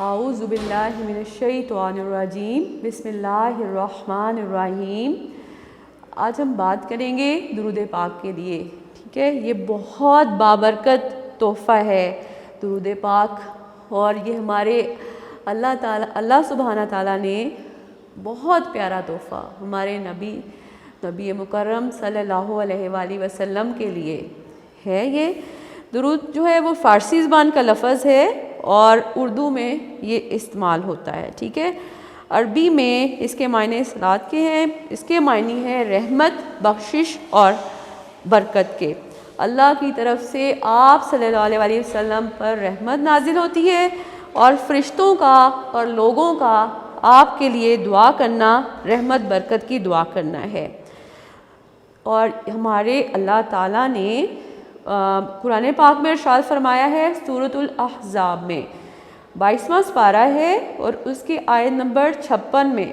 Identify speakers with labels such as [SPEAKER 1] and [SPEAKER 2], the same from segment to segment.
[SPEAKER 1] اعوذ باللہ من الشیطان الرجیم، بسم اللہ الرحمن الرحیم۔ آج ہم بات کریں گے درود پاک کے لیے، ٹھیک ہے۔ یہ بہت بابرکت تحفہ ہے درود پاک، اور یہ ہمارے اللہ سبحانہ تعالیٰ نے بہت پیارا تحفہ ہمارے نبی مکرم صلی اللہ علیہ وآلہ وسلم کے لیے ہے۔ یہ درود جو ہے وہ فارسی زبان کا لفظ ہے اور اردو میں یہ استعمال ہوتا ہے، ٹھیک ہے۔ عربی میں اس کے معنی صلات کے ہیں، اس کے معنی ہے رحمت، بخشش اور برکت کے۔ اللہ کی طرف سے آپ صلی اللہ علیہ وآلہ وسلم پر رحمت نازل ہوتی ہے، اور فرشتوں کا اور لوگوں کا آپ کے لیے دعا کرنا، رحمت برکت کی دعا کرنا ہے۔ اور ہمارے اللہ تعالیٰ نے قرآن پاک میں ارشاد فرمایا ہے، سورۃ الاحزاب میں 22واں سپارہ ہے اور اس کی آیت نمبر 56 میں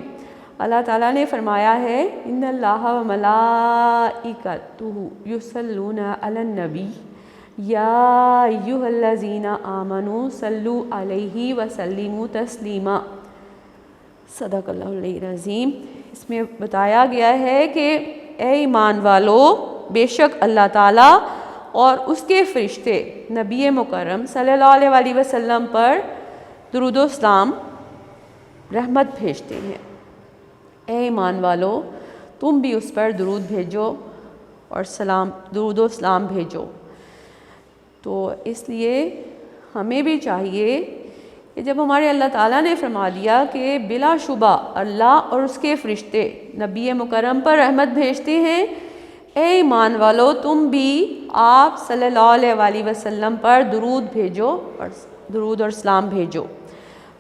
[SPEAKER 1] اللہ تعالیٰ نے فرمایا ہے، ان اللہ و ملائکتہ یصلون علی النبی یا ایھا الذین آمنوا صلوا علیہ وسلموا تسلیما۔ صدق اللہ العلی العظیم۔ اس میں بتایا گیا ہے کہ اے ایمان والو، بے شک اللہ تعالیٰ اور اس کے فرشتے نبی مکرم صلی اللہ علیہ وآلہ وسلم پر درود و سلام رحمت بھیجتے ہیں۔ اے ایمان والو، تم بھی اس پر درود بھیجو اور درود و سلام بھیجو۔ تو اس لیے ہمیں بھی چاہیے کہ جب ہمارے اللہ تعالیٰ نے فرما دیا کہ بلا شبہ اللہ اور اس کے فرشتے نبی مکرم پر رحمت بھیجتے ہیں، اے ایمان والو تم بھی آپ صلی اللہ علیہ وآلہ وسلم پر درود بھیجو اور درود اور سلام بھیجو۔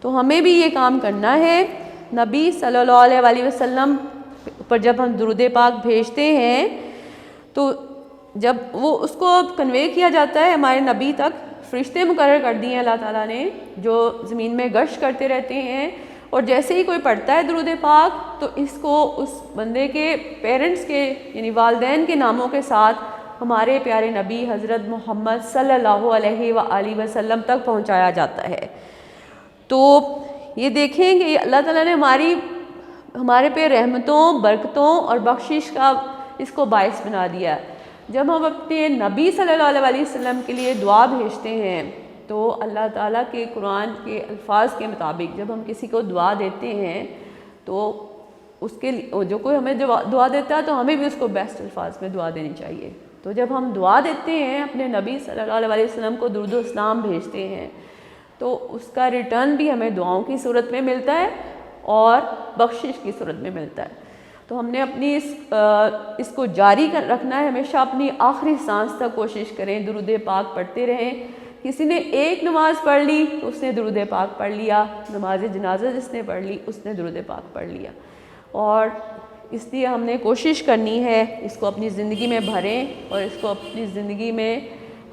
[SPEAKER 1] تو ہمیں بھی یہ کام کرنا ہے۔ نبی صلی اللہ علیہ وآلہ وسلم پر جب ہم درود پاک بھیجتے ہیں تو جب وہ اس کو کنوے کیا جاتا ہے ہمارے نبی تک، فرشتے مقرر کر دیے ہیں اللہ تعالیٰ نے جو زمین میں گشت کرتے رہتے ہیں، اور جیسے ہی کوئی پڑھتا ہے درود پاک تو اس کو اس بندے کے پیرنٹس کے یعنی والدین کے ناموں کے ساتھ ہمارے پیارے نبی حضرت محمد صلی اللہ علیہ وآلہ وسلم تک پہنچایا جاتا ہے۔ تو یہ دیکھیں کہ اللہ تعالیٰ نے ہمارے پہ رحمتوں، برکتوں اور بخشش کا اس کو باعث بنا دیا۔ جب ہم اپنے نبی صلی اللہ علیہ وآلہ وسلم کے لیے دعا بھیجتے ہیں تو اللہ تعالیٰ کے قرآن کے الفاظ کے مطابق جب ہم کسی کو دعا دیتے ہیں تو اس کے جو کوئی ہمیں دعا دیتا ہے تو ہمیں بھی اس کو بیسٹ الفاظ میں دعا دینی چاہیے۔ تو جب ہم دعا دیتے ہیں اپنے نبی صلی اللہ علیہ وسلم کو درود و سلام بھیجتے ہیں تو اس کا ریٹرن بھی ہمیں دعاؤں کی صورت میں ملتا ہے اور بخشش کی صورت میں ملتا ہے۔ تو ہم نے اپنی اس کو جاری رکھنا ہے، ہمیشہ اپنی آخری سانس تک کوشش کریں درود پاک پڑھتے رہیں۔ کسی نے ایک نماز پڑھ لی تو اس نے درود پاک پڑھ لیا، نماز جنازہ جس نے پڑھ لی اس نے درود پاک پڑھ لیا، اور اس لیے ہم نے کوشش کرنی ہے اس کو اپنی زندگی میں بھریں اور اس کو اپنی زندگی میں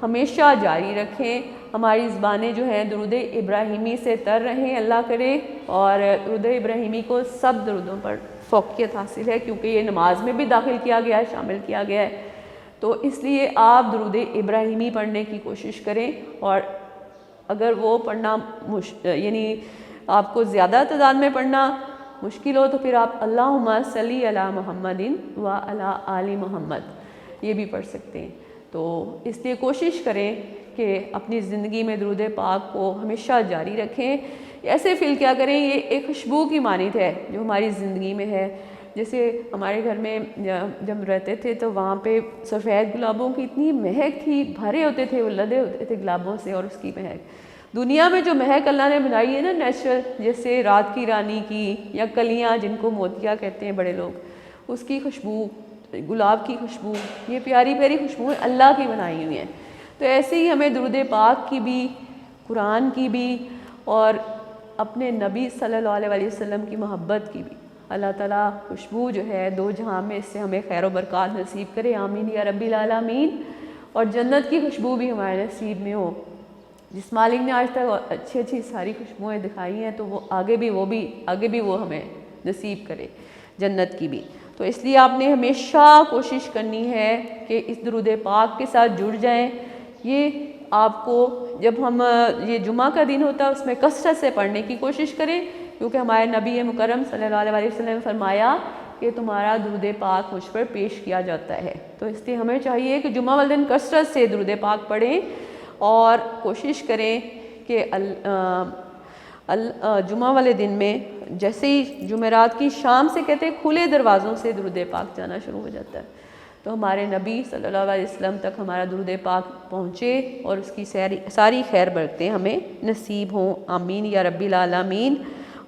[SPEAKER 1] ہمیشہ جاری رکھیں۔ ہماری زبانیں جو ہیں درود ابراہیمی سے تر رہیں، اللہ کرے، اور درود ابراہیمی کو سب درودوں پر فوقیت حاصل ہے کیونکہ یہ نماز میں بھی داخل کیا گیا ہے، شامل کیا گیا ہے۔ تو اس لیے آپ درود ابراہیمی پڑھنے کی کوشش کریں، اور اگر وہ پڑھنا یعنی آپ کو زیادہ تعداد میں پڑھنا مشکل ہو تو پھر آپ اللہم صلی علی محمد و علی آل محمد یہ بھی پڑھ سکتے ہیں۔ تو اس لیے کوشش کریں کہ اپنی زندگی میں درود پاک کو ہمیشہ جاری رکھیں۔ ایسے فیل کیا کریں یہ ایک خوشبو کی مانند ہے جو ہماری زندگی میں ہے۔ جیسے ہمارے گھر میں جب رہتے تھے تو وہاں پہ سفید گلابوں کی اتنی مہک تھی، بھرے ہوتے تھے، وہ لدے ہوتے تھے گلابوں سے، اور اس کی مہک دنیا میں جو مہک اللہ نے بنائی ہے نا نیچرل، جیسے رات کی رانی کی یا کلیاں جن کو موتیا کہتے ہیں بڑے لوگ، اس کی خوشبو، گلاب کی خوشبو، یہ پیاری پیاری خوشبوئیں اللہ کی بنائی ہوئی ہیں۔ تو ایسے ہی ہمیں درود پاک کی بھی، قرآن کی بھی، اور اپنے نبی صلی اللہ علیہ وسلم کی محبت کی بھی اللہ تعالیٰ خوشبو جو ہے دو جہاں میں اس سے ہمیں خیر و برکات نصیب کرے، آمین یا رب العالمین۔ اور جنت کی خوشبو بھی ہمارے نصیب میں ہو۔ جس مالک نے آج تک اچھی اچھی ساری خوشبوئیں دکھائی ہیں تو وہ آگے بھی وہ ہمیں نصیب کرے جنت کی بھی۔ تو اس لیے آپ نے ہمیشہ کوشش کرنی ہے کہ اس درود پاک کے ساتھ جڑ جائیں۔ یہ آپ کو جب ہم یہ جمعہ کا دن ہوتا ہے اس میں کثرت سے پڑھنے کی کوشش کریں، کیونکہ ہمارے نبی مکرم صلی اللہ علیہ وسلم نے فرمایا کہ تمہارا درود پاک مجھ پر پیش کیا جاتا ہے، تو اس لیے ہمیں چاہیے کہ جمعہ والے دن کثرت سے درود پاک پڑھیں اور کوشش کریں کہ جمعہ والے دن میں جیسے ہی جمعرات کی شام سے کہتے ہیں کھلے دروازوں سے درود پاک جانا شروع ہو جاتا ہے، تو ہمارے نبی صلی اللہ علیہ وسلم تک ہمارا درود پاک پہنچے اور اس کی ساری خیر برکتیں ہمیں نصیب ہوں، آمین یا رب العالمین۔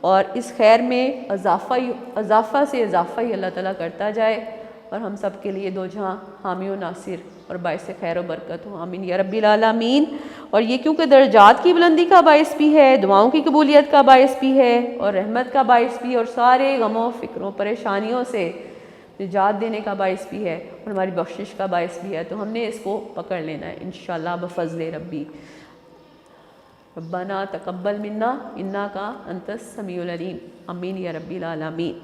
[SPEAKER 1] اور اس خیر میں اضافہ سے اضافہ ہی اللہ تعالیٰ کرتا جائے اور ہم سب کے لیے دو جہاں حامی و ناصر اور باعث خیر و برکت ہو، آمین یا رب العالمین۔ اور یہ کیونکہ درجات کی بلندی کا باعث بھی ہے، دعاؤں کی قبولیت کا باعث بھی ہے اور رحمت کا باعث بھی ہے، اور سارے غموں فکروں پریشانیوں سے نجات دینے کا باعث بھی ہے اور ہماری بخشش کا باعث بھی ہے، تو ہم نے اس کو پکڑ لینا ہے انشاءاللہ بفضل ربی۔ ربنا تقبل منا انکا انت السمیع العلیم، آمین یا رب العالمین۔